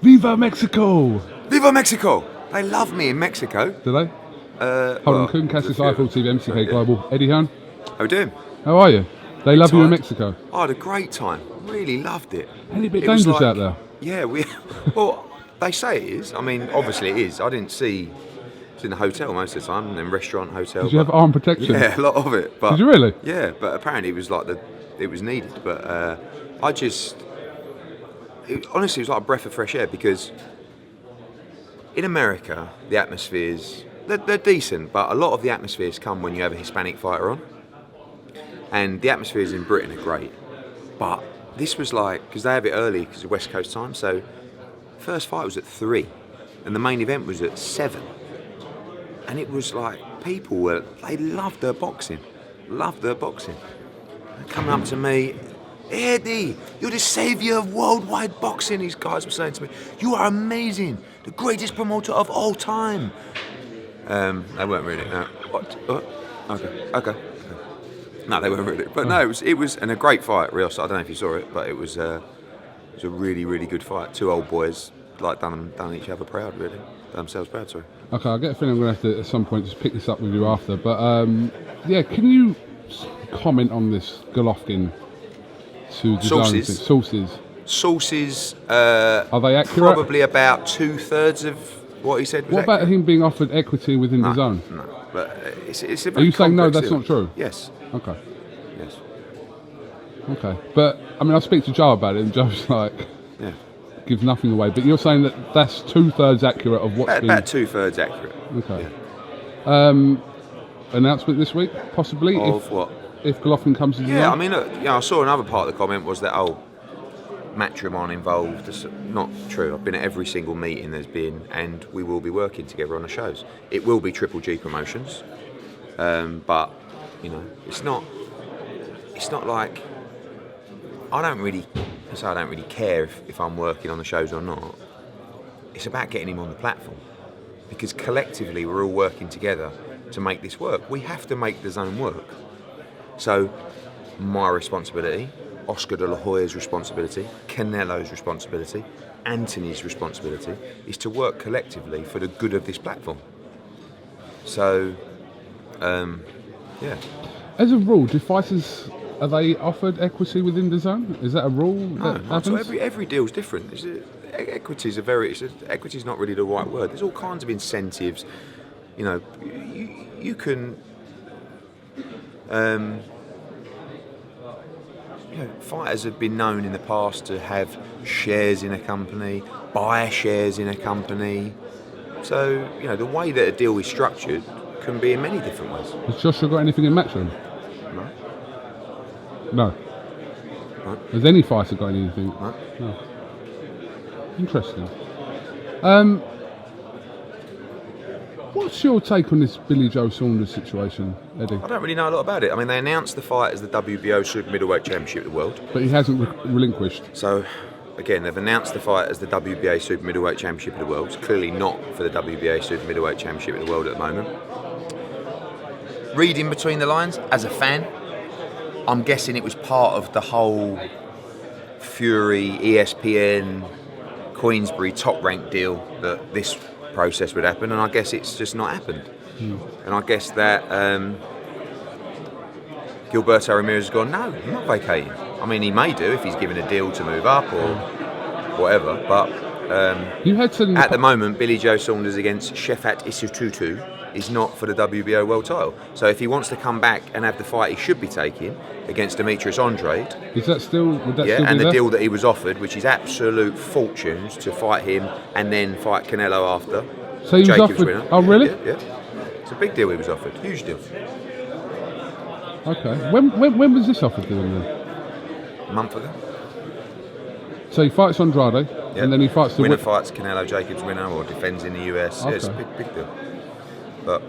Viva Mexico! Viva Mexico! They love me in Mexico. Do they? Hold on, KUGAN, CASSIUS, Eiffel TV, MCK Global. Eddie HEARN. How we doing? How are you? They love you in Mexico. I had a great time. Really loved it. Any bit dangerous out there? Yeah, well, they say it is. I mean, obviously it is. I didn't see. It's in a hotel most of the time, and then restaurant, hotel. Did you have armed protection? Yeah, a lot of it. But, did you really? Yeah, but apparently it was like it was needed. But honestly, it was like a breath of fresh air because in America the atmospheres they're decent, but a lot of the atmospheres come when you have a Hispanic fighter on, and the atmospheres in Britain are great. But this was like, because they have it early because of West Coast time, so first fight was at 3 and the main event was at 7, and it was like they loved their boxing, coming up to me, Eddie, you're the saviour of worldwide boxing, these guys were saying to me. You are amazing, the greatest promoter of all time. They weren't really, no. What? Okay. No, they weren't really. But no, it was and a great fight, real. I don't know if you saw it, but it was a really, really good fight. Two old boys, like, done each other proud, really. Done themselves proud, sorry. Okay, I get a feeling I'm going to have to, at some point, just pick this up with you after. But, yeah, can you comment on this Golovkin to DAZN? Sources. Are they accurate? Probably about 2/3 of what he said was accurate. What about him being offered equity within DAZN? No, but it's a Are you saying no, that's not true? Yes. Okay. Yes. Okay. But, I mean, I speak to Joe about it, and Joe's like, yeah, gives nothing away. But you're saying that that's 2/3 accurate of what's been... About 2/3 accurate. Okay. Yeah. Announcement this week, possibly? Of what? If Golovkin comes to DAZN? Yeah, I mean, look, I saw another part of the comment was that, Matchroom aren't involved. That's not true. I've been at every single meeting there's been, and we will be working together on the shows. It will be Triple G Promotions, but it's not like I don't really care if I'm working on the shows or not. It's about getting him on the platform, because collectively we're all working together to make this work. We have to make the DAZN work. So my responsibility, Oscar de la Hoya's responsibility, Canelo's responsibility, Anthony's responsibility is to work collectively for the good of this platform. So, yeah. As a rule, do fighters, are they offered equity within DAZN? Is that a rule that happens? So every deal's different. Equity's not really the right word. There's all kinds of incentives. You can. Fighters have been known in the past to have shares in a company, buy shares in a company. So, the way that a deal is structured can be in many different ways. Has Joshua got anything in Matchroom? No. Has any fighter got anything? No. Interesting. What's your take on this Billy Joe Saunders situation, Eddie? I don't really know a lot about it. I mean, they announced the fight as the WBO Super Middleweight Championship of the world. But he hasn't relinquished. So, again, they've announced the fight as the WBA Super Middleweight Championship of the world. It's clearly not for the WBA Super Middleweight Championship of the world at the moment. Reading between the lines, as a fan, I'm guessing it was part of the whole Fury, ESPN, Queensbury top-ranked deal that this process would happen, and I guess it's just not happened. And I guess that Gilberto Ramirez has gone, no, I'm not vacating. I mean, he may do if he's given a deal to move up or whatever, but at the moment, Billy Joe Saunders against Shefat Isututu is not for the WBO world title. So if he wants to come back and have the fight he should be taking against Demetrius Andrade, is that still? Would that still be and the there? deal that he was offered, which is absolute fortunes to fight him and then fight Canelo after. So he was offered. Winner. Oh, really? Yeah. It's a big deal he was offered. Huge deal. Okay. When was this offered to him then? A month ago. So he fights Andrade, and then he fights the winner. Fights Canelo Jacobs winner or defends in the US. Okay. Yeah, it's a big deal. But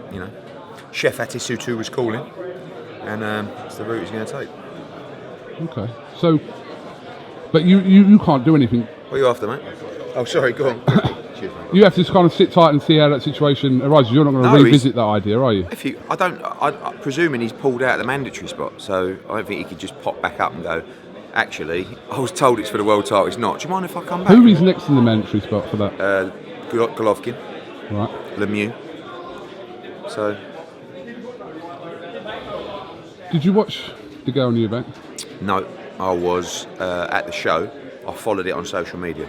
Chef Atisutu was calling, and it's the route he's going to take. Okay. So, but you can't do anything. What are you after, mate? Oh, sorry. Go on. Cheers, mate. You have to just kind of sit tight and see how that situation arises. You're not going to revisit that idea, are you? I'm presuming he's pulled out the mandatory spot, so I don't think he could just pop back up and go. Actually, I was told it's for the world title. It's not. Do you mind if I come back? Who is next in the mandatory spot for that? Golovkin. Right. Lemieux. So. Did you watch DeGALE-EUBANK? No, I was at the show. I followed it on social media.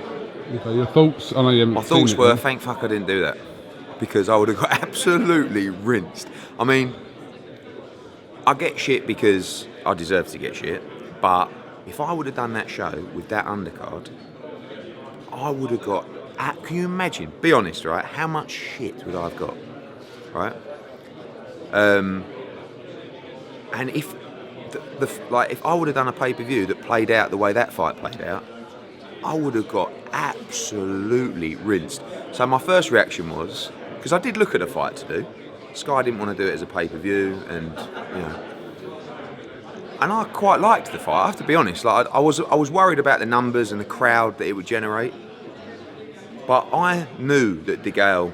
Okay, your thoughts? I know you haven't My seen thoughts it, were, then. thank fuck I didn't do that. Because I would have got absolutely rinsed. I mean, I get shit because I deserve to get shit. But if I would have done that show with that undercard, I would have got... Can you imagine? Be honest, right? How much shit would I have got? Right? And if... if I would have done a pay-per-view that played out the way that fight played out, I would have got absolutely rinsed. So my first reaction was, because I did look at a fight to do, Sky didn't want to do it as a pay-per-view, and and I quite liked the fight. I have to be honest. Like I was worried about the numbers and the crowd that it would generate, but I knew that DeGale,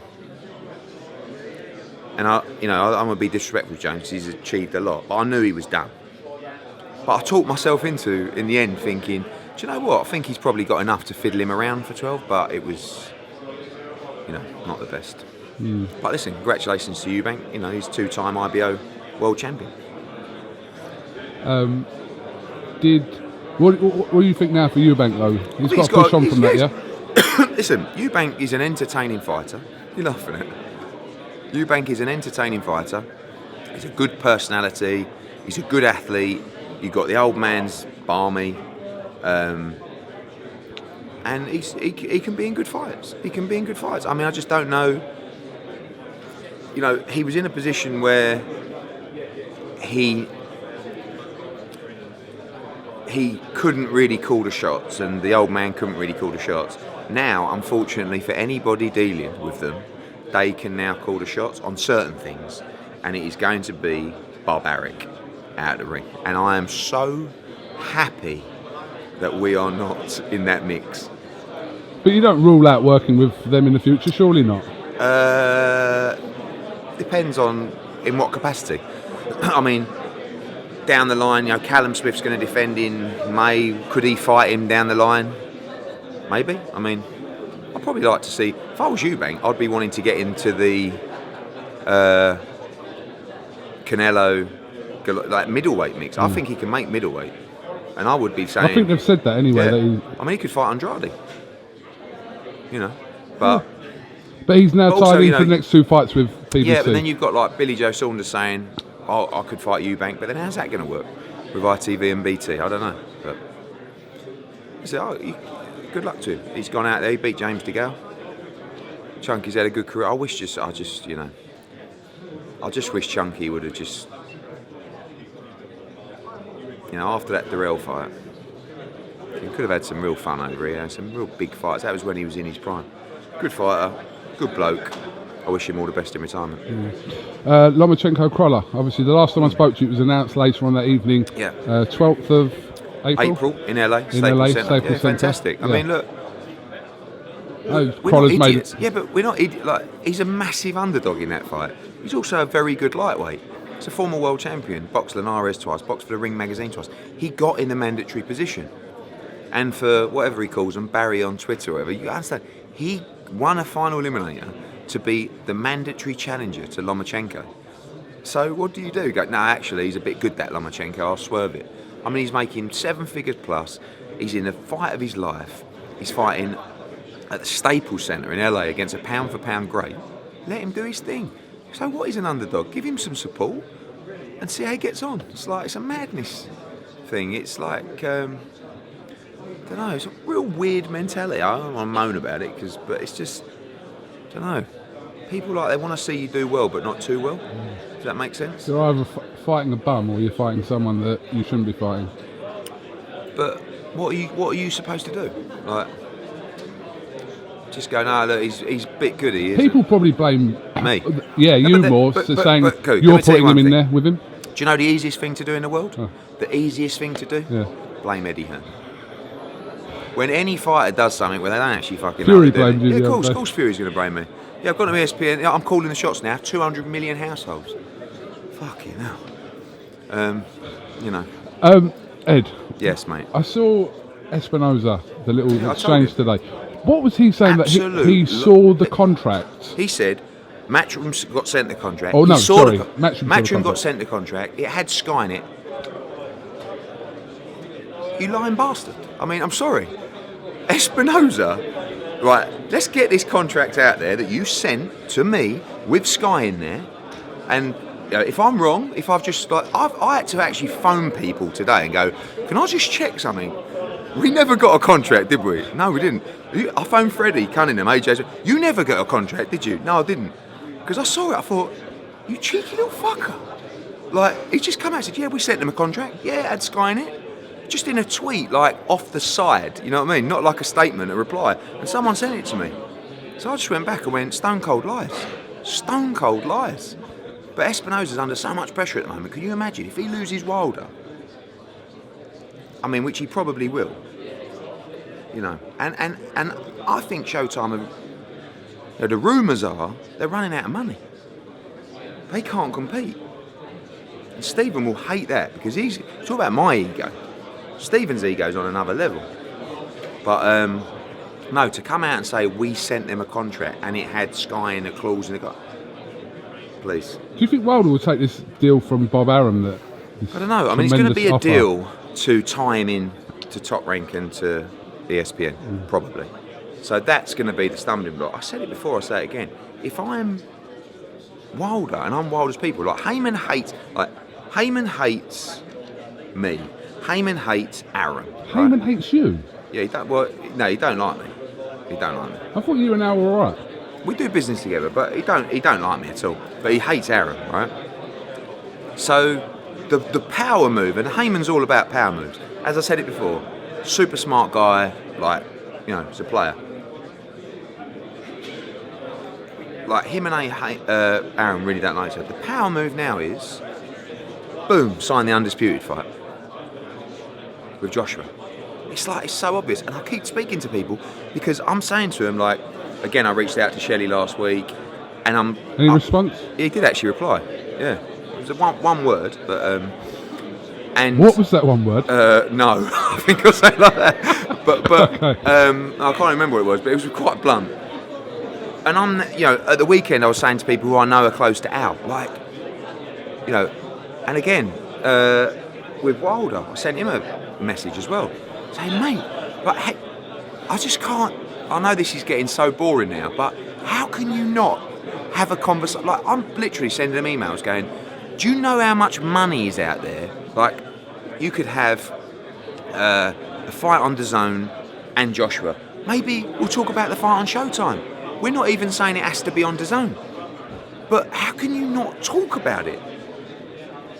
and I'm gonna be disrespectful to James. He's achieved a lot, but I knew he was done. But I talked myself into, in the end, thinking, do you know what? I think he's probably got enough to fiddle him around for 12, but it was, not the best. But listen, congratulations to Eubank. He's two-time IBO world champion. What do you think now for Eubank though? He's got to push on from that, yeah? Listen, Eubank is an entertaining fighter. You're laughing at it. Eubank is an entertaining fighter. He's a good personality. He's a good athlete. You've got the old man's balmy. And he can be in good fights. He can be in good fights. I mean, I just don't know. He was in a position where he couldn't really call the shots, and the old man couldn't really call the shots. Now, unfortunately, for anybody dealing with them, they can now call the shots on certain things, and it is going to be barbaric out of the ring. And I am so happy that we are not in that mix. But you don't rule out working with them in the future, surely not? Depends on in what capacity. I mean, down the line, Callum Smith's going to defend in May. Could he fight him down the line? Maybe. I mean, I'd probably like to see. If I was Eubank, I'd be wanting to get into the Canelo middleweight mix. I think he can make middleweight, and I would be saying. I think they've said that anyway. Yeah. I mean, he could fight Andrade. But. But he's now tied in for the next two fights with PBC. Yeah, but then you've got like Billy Joe Saunders saying, "Oh, I could fight Eubank," but then how's that going to work with ITV and BT? I don't know. But good luck to him. He's gone out there. He beat James DeGale. Chunky's had a good career. I just wish Chunky would have just, after that Darrell fight, he could have had some real fun over here. Some real big fights. That was when he was in his prime. Good fighter. Good bloke. I wish him all the best in retirement. Lomachenko-Crolla. Obviously, the last time I spoke to you, it was announced later on that evening. Yeah. 12th of April in LA. In LA, Staples Center. Fantastic. Yeah. I mean, look. We're not idiots. Yeah, but we're not idiots. He's a massive underdog in that fight. He's also a very good lightweight. He's a former world champion. Boxed Linares twice. Boxed for the Ring magazine twice. He got in the mandatory position. And for whatever he calls them, Barry on Twitter or whatever, you understand, he won a final eliminator to be the mandatory challenger to Lomachenko. So what do? You go, no, actually, he's a bit good, that Lomachenko, I'll swerve it. I mean, he's making 7 figures plus. He's in the fight of his life. He's fighting at the Staples Center in LA against a pound-for-pound great. Let him do his thing. So what is an underdog? Give him some support and see how he gets on. It's a madness thing. It's like... I don't know, it's a real weird mentality. I don't want to moan about it, but it's just, I don't know. People they want to see you do well, but not too well. Does that make sense? You're either fighting a bum or you're fighting someone that you shouldn't be fighting. But what are you supposed to do? Just go, no, look, he's a bit good, he is. People probably blame me. Yeah, you more, saying you're putting him in there with him. Do you know the easiest thing to do in the world? Oh. The easiest thing to do? Yeah. Blame Eddie Hearn. When any fighter does something where they don't actually fucking Fury blames you. Yeah, of course Fury's going to blame me. Yeah, I've gone to ESPN. Yeah, I'm calling the shots now. 200 million households. Fucking hell. Ed. Yes, mate. I saw Espinoza, the little I exchange today. What was he saying Absolute. that he saw the contract? He said Matchroom got sent the contract. Oh, no, he saw sorry. Matchroom got sent the contract. It had Sky in it. You lying bastard. I mean, I'm sorry. Espinoza, right, let's get this contract out there that you sent to me with Sky in there. And if I'm wrong, if I've just, like, I had to actually phone people today and go, can I just check something? We never got a contract, did we? No, we didn't. I phoned Freddie Cunningham, AJ. You never got a contract, did you? No, I didn't. Because I saw it, I thought, you cheeky little fucker. Like, he just come out and said, yeah, we sent them a contract. Yeah, it had Sky in it. Just in a tweet, like, off the side, you know what I mean? Not like a statement, a reply. And someone sent it to me. So I just went back and went, stone cold lies. Stone cold lies. But Espinoza's under so much pressure at the moment. Can you imagine if he loses Wilder? I mean, which he probably will. You know, and I think Showtime, you know, the rumours are they're running out of money. They can't compete. And Stephen will hate that because he's talking about my ego. Stephen's ego's on another level. But no, to come out and say we sent them a contract and it had Sky in the clause and it got. Please. Do you think Wilder will take this deal from Bob Arum? That I don't know. I mean, it's going to be a deal to tie him in to Top Rank and to ESPN, probably. So that's going to be the stumbling block. I said it before, I say it again. If I'm Wilder and I'm Wilder's people, like Heyman hates me. Heyman hates Arum. Heyman hates you? Yeah, he don't. Well, no, he don't like me. He don't like me. I thought you and Al were alright. We do business together, but he don't like me at all. But he hates Arum, right? So the power move, and Heyman's all about power moves. As I said it before, super smart guy, like, you know, he's a player. Like him and Arum really don't like each other. The power move now is, boom, sign the undisputed fight with Joshua. It's like, it's so obvious, and I keep speaking to people because I'm saying to them, like, again, I reached out to Shelley last week, and Any response? He did actually reply. Yeah, it was one word, but and what was that one word? No, I think I'll say it like that. But Okay. I can't remember what it was, but it was quite blunt. And I'm, you know, at the weekend I was saying to people who I know are close to Al, like, you know, and again with Wilder, I sent him a message as well, saying, mate, like, hey, I just can't. I know this is getting so boring now, but how can you not have a conversation? Like, I'm literally sending them emails going, do you know how much money is out there? Like, you could have a fight on DAZN and Joshua. Maybe we'll talk about the fight on Showtime. We're not even saying it has to be on DAZN. But how can you not talk about it?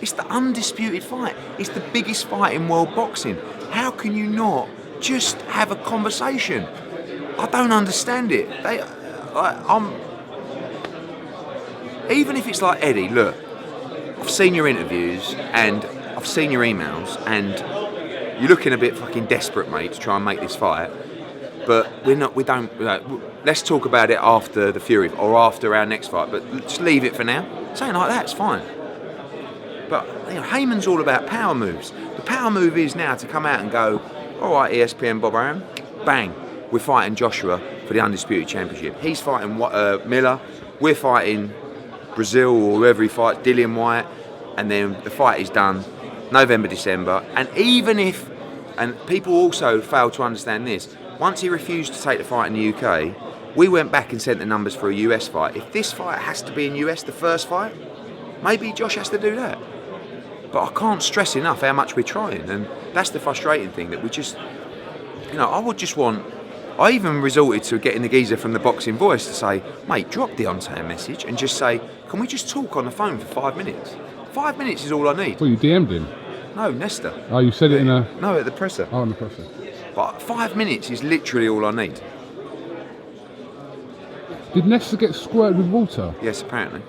It's the undisputed fight. It's the biggest fight in world boxing. How can you not just have a conversation? I don't understand it. Even if it's like, Eddie, look, I've seen your interviews and I've seen your emails and you're looking a bit fucking desperate, mate, to try and make this fight. But let's talk about it after the Fury or after our next fight, but just leave it for now. Something like that's fine. But, you know, Heyman's all about power moves. The power move is now to come out and go, all right, ESPN, Bob Arum, bang, we're fighting Joshua for the Undisputed Championship. He's fighting Miller, we're fighting Brazil or whoever he fights, Dillian White, and then the fight is done November, December. And even if, and people also fail to understand this, once he refused to take the fight in the UK, we went back and sent the numbers for a US fight. If this fight has to be in US, the first fight, maybe Josh has to do that. But I can't stress enough how much we're trying, and that's the frustrating thing, that we just, you know, I would just want, I even resorted to getting the geezer from the Boxing Voice to say, mate, drop Deontay a message and just say, can we just talk on the phone for 5 minutes? 5 minutes is all I need. Well, you DM'd him? No, Nesta. Oh, you said it in a... No, at the presser. Oh, in the presser. But 5 minutes is literally all I need. Did Nesta get squirted with water? Yes, apparently.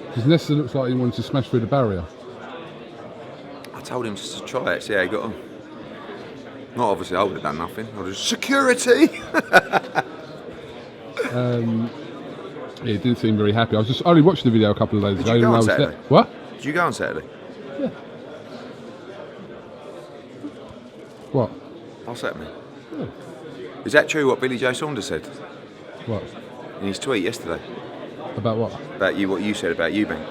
Because Nesta looks like he wanted to smash through the barrier. I told him just to try it, see how he got on. Not obviously, I would have done nothing. I was just, security! Yeah, he didn't seem very happy. I only watched the video a couple of days ago. Did you go on Saturday? What? Did you go on Saturday? Yeah. What? What's that mean? Yeah. Is that true what Billy Joe Saunders said What? in his tweet yesterday? About what? About you, what you said about Eubank?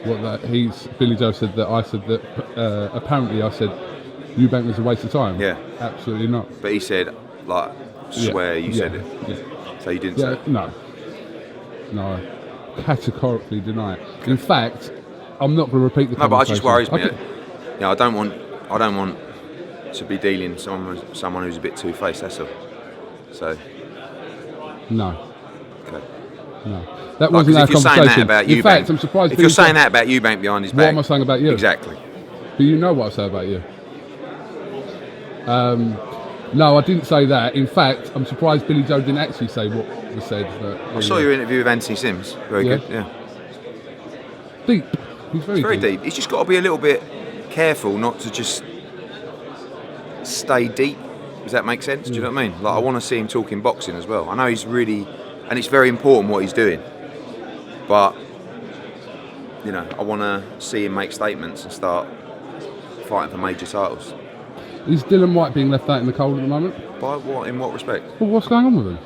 What that Billy Joe said that I said that apparently I said Eubank was a waste of time. Yeah. Absolutely not. But he said, like, swear you said it. Yeah. So you didn't say it? No. No. I categorically deny it. In fact, I'm not going to repeat the conversation. No, but it just worries me. Okay. I don't want to be dealing with someone who's a bit two-faced, that's all. So. No. Okay. No. That wasn't our if you're conversation. saying that about In Eubank, fact, I'm surprised. If you're saying that about Eubank behind his back, what am I saying about you? Exactly. Do you know what I say about you? No, I didn't say that. In fact, I'm surprised Billy Joe didn't actually say what was said. But, I saw your interview with Anthony Sims. Very good. Yeah. Deep. He's very deep. He's just got to be a little bit careful not to just stay deep. Does that make sense? Do you know what I mean? Like, I want to see him talking boxing as well. I know he's really, and it's very important what he's doing. But, you know, I want to see him make statements and start fighting for major titles. Is Dylan White being left out in the cold at the moment? By what? In what respect? Well, what's going on with him?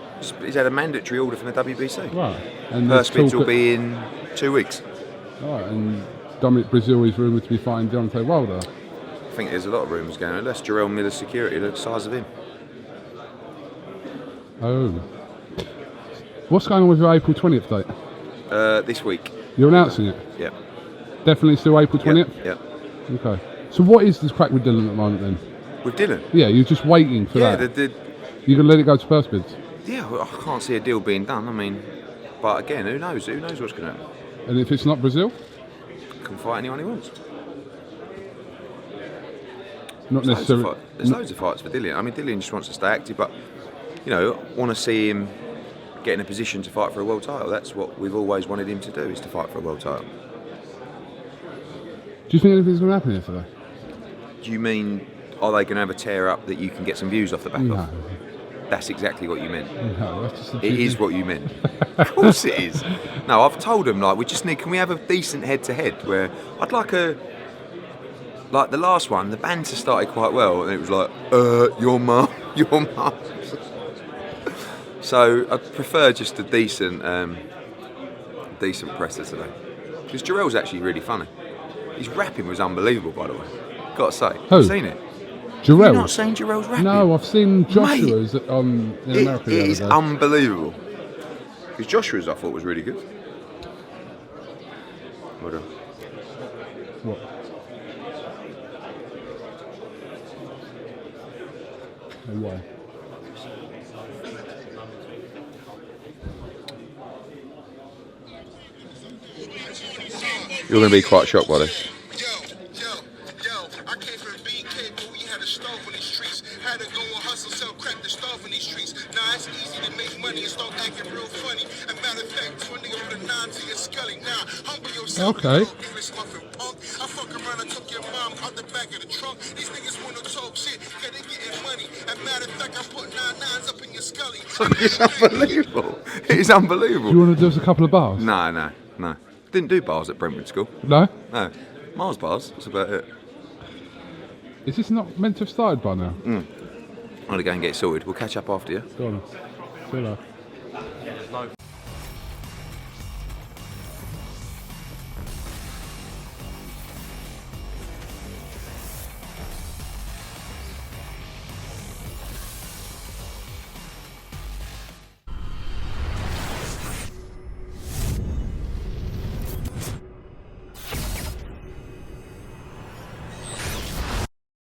He's had a mandatory order from the WBC. Right. And first bids will be in 2 weeks. Right. And Dominic Brazil is rumoured to be fighting Deontay Wilder. I think there's a lot of rumours going on. That's Jarrell Miller's security. Look at the size of him. Oh. What's going on with your April 20th date? This week. You're announcing it? Yeah. Definitely still April 20th? Yeah. Okay. So what is this crack with Dylan at the moment then? With Dylan? Yeah, you're just waiting for that. Yeah, you're going to let it go to first bids? Yeah, well, I can't see a deal being done. I mean, but again, who knows? Who knows what's going to happen? And if it's not Brazil? Can fight anyone he wants. Not necessarily. There's loads of fights for Dylan. I mean, Dylan just wants to stay active, but, you know, I want to see him get in a position to fight for a world title. That's what we've always wanted him to do, is to fight for a world title. Do you think anything's going to happen here today? Do you mean, are they going to have a tear up that you can get some views off the back of? That's exactly what you meant. No, that's just it is what you meant. Of course it is. No, I've told them, like, can we have a decent head-to-head where I'd like the last one, the banter started quite well, and it was like, your mum. So I'd prefer just a decent presser today. Because Jarrell's actually really funny. His rapping was unbelievable, by the way. Got to say. Who? Have you seen it? Jarrell? You've not seen Jarrell's rapping? No, I've seen Joshua's in America the other day. It is unbelievable. Because Joshua's, I thought, was really good. Hold on. What? And why? You're going to be quite shocked by this. I came from BK, but we had a stove in these streets. Had to go and hustle, sell crack the stove in these streets. Now it's easy to make money and start acting real funny. And matter of fact, 20 over the 9 to your scully. Now, humble yourself. Okay. I fuck around and took your mom out the back of the trunk. These niggas wanna talk shit, cause they getting money. And matter of fact, I put 9 9s up in your scully. It's unbelievable. It is unbelievable. Do you want to do us a couple of bars? No. Didn't do bars at Brentwood School. No? No. Mars bars, that's about it. Is this not meant to have started by now? I'm going to go and get it sorted. We'll catch up after you. Go on. See you later.